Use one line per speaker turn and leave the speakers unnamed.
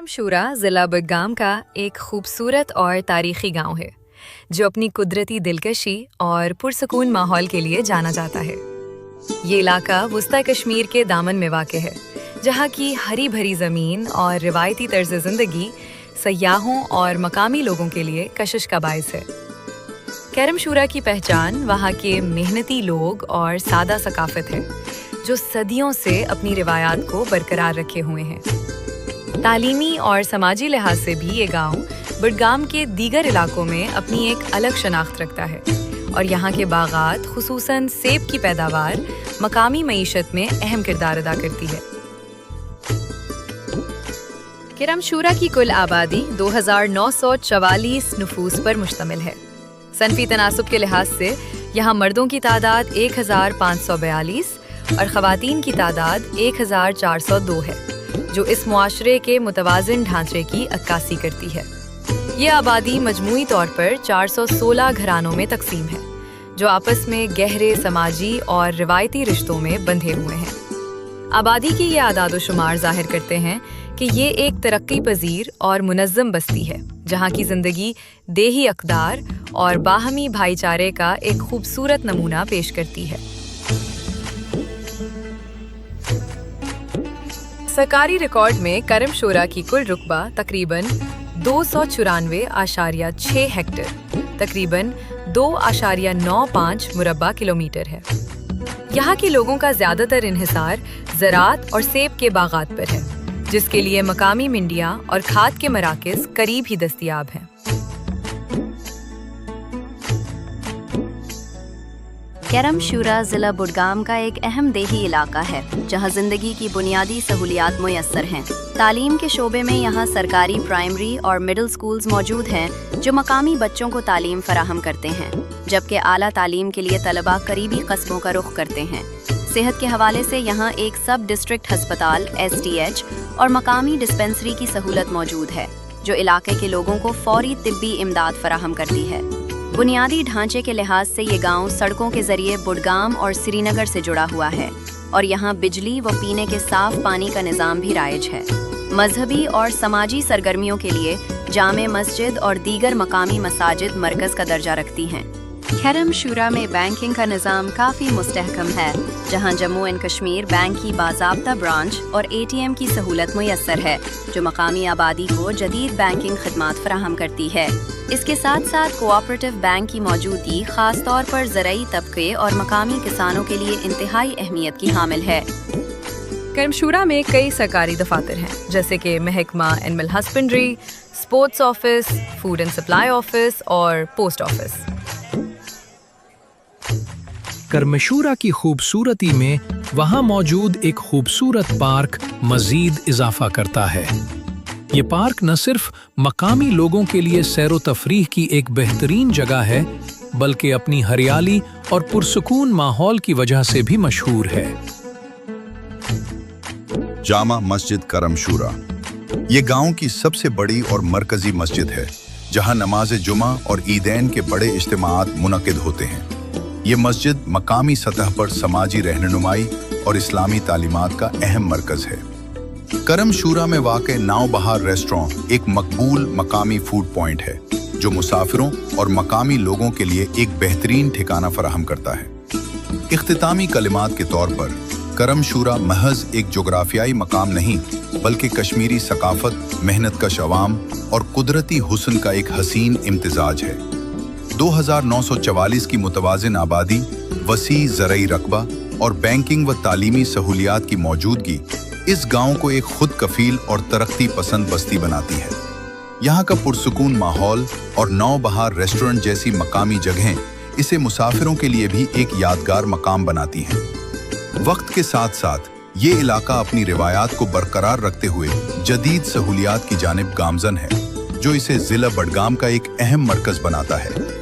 करमशूरा ज़िला बडगाम का एक खूबसूरत और तारीखी गांव है जो अपनी कुदरती दिलकशी और पुरसकून माहौल के लिए जाना जाता है। ये इलाका वस्ती कश्मीर के दामन में वाक़ है, जहाँ की हरी भरी ज़मीन और रिवायती तर्ज ज़िंदगी सयाहों और मकामी लोगों के लिए कशिश का बायस है। करमशूरा की पहचान वहाँ के मेहनती लोग और सादा सकाफत है, जो सदियों से अपनी रिवायात को बरकरार रखे हुए हैं। तालीमी और समाजी लिहाज से भी ये गांव बडगाम के दीगर इलाकों में अपनी एक अलग शनाख्त रखता है और यहाँ के बागात, खुसूसन सेब की पैदावार मकामी मईशत में अहम किरदार अदा करती है। करमशूरा की कुल आबादी 2944 नफूस पर मुश्तमिल है। सनफी तनासुब के लिहाज से यहाँ मर्दों की तादाद 1542 और ख़वातीन की तादाद 1402 है, जो इस मुआशरे के मुतवाज़िन ढांचे की अक्कासी करती है। ये आबादी मजमूई तौर पर 416 घरानों में तकसीम है, जो आपस में गहरे समाजी और रिवायती रिश्तों में बंधे हुए हैं। आबादी की ये आदाद शुमार ज़ाहिर करते हैं कि ये एक तरक्की पजीर और मुनज़्ज़म बस्ती है, जहाँ की ज़िंदगी देही अक़दार और बाहमी भाईचारे का एक खूबसूरत नमूना पेश करती है। सरकारी रिकॉर्ड में करमशूरा की कुल रुकबा तकरीबन 294.6 हेक्टेयर, तकरीबन 2.95 मुरब्बा किलोमीटर है। यहाँ के लोगों का ज़्यादातर इन्हिसार ज़राअत और सेब के बागात पर है, जिसके लिए मकामी मंडियाँ और खाद के मराकज़ करीब ही दस्तयाब हैं।
करमशूरा ज़िला बडगाम का एक अहम देही इलाका है, जहाँ ज़िंदगी की बुनियादी सहूलियात मुयस्सर हैं। तालीम के शोबे में यहाँ सरकारी प्राइमरी और मिडिल स्कूल्स मौजूद हैं, जो मकामी बच्चों को तालीम फराहम करते हैं, जबकि आला तालीम के लिए तलबा करीबी कस्बों का रुख करते हैं। सेहत के हवाले से यहाँ एक सब डिस्ट्रिक्ट हस्पताल SDH और मकामी डिस्पेंसरी की सहूलत मौजूद है, जो इलाके के लोगों को फौरी तिब्बी इमदाद फराहम करती है। बुनियादी ढांचे के लिहाज से ये गांव सड़कों के जरिए बडगाम और श्रीनगर से जुड़ा हुआ है और यहाँ बिजली व पीने के साफ पानी का निज़ाम भी राइज है। मजहबी और समाजी सरगर्मियों के लिए जामे मस्जिद और दीगर मकामी मसाजिद मरकज़ का दर्जा रखती हैं। करमशूरा में बैंकिंग का निज़ाम काफ़ी मुस्तहकम है, जहाँ जम्मू एंड कश्मीर बैंक की बाज़ाब्ता ब्रांच और ATM की सहूलत मुयस्सर है, जो मकामी आबादी को जदीद बैंकिंग खदमात फराहम करती है। इसके साथ साथ कोऑपरेटिव बैंक की मौजूदगी ख़ास तौर पर ज़रई तबके और मकामी किसानों के लिए इंतहाई अहमियत की हामिल है।
करमशूरा में कई सरकारी दफातर हैं, जैसे कि महकमा animal husbandry, sports office, food and supply office और पोस्ट ऑफिस।
करमशूरा की खूबसूरती में वहाँ मौजूद एक खूबसूरत पार्क मज़ीद इजाफा करता है। ये पार्क न सिर्फ मकामी लोगों के लिए सैरो तफरीह की एक बेहतरीन जगह है, बल्कि अपनी हरियाली और पुरसुकून माहौल की वजह से भी मशहूर है।
जामा मस्जिद करमशूरा ये गांव की सबसे बड़ी और मरकजी मस्जिद है, जहां नमाज जुमा और ईदैन के बड़े इज्तिमाआत मुनक्किद होते हैं। ये मस्जिद मकामी सतह पर समाजी रहनुमाई और इस्लामी तालीमात का अहम मरकज है। करमशूरा में वाक़ नाव बहार रेस्टोरेंट एक मकबूल मकामी फूड पॉइंट है, जो मुसाफिरों और मकामी लोगों के लिए एक बेहतरीन ठिकाना फराहम करता है। इख्तितामी कलिमात के तौर पर करमशूरा महज एक जोग्राफियाई मकाम नहीं, बल्कि कश्मीरी सकाफत, मेहनतकश अवाम और कुदरती हुस्न का एक हसीन इम्तिजाज है। 2944 की मुतवाज़िन आबादी, वसी ज़रई रकबा और बैंकिंग व तालीमी सहूलियात की मौजूदगी इस गांव को एक खुद कफील और तरक्की पसंद बस्ती बनाती है। यहाँ का पुरसुकून माहौल और नौ बहार रेस्टोरेंट जैसी मकामी जगहें इसे मुसाफिरों के लिए भी एक यादगार मकाम बनाती हैं। वक्त के साथ साथ ये इलाका अपनी रिवायात को बरकरार रखते हुए जदीद सहूलियात की जानिब गामजन है, जो इसे ज़िला बडगाम का एक अहम मरकज़ बनाता है।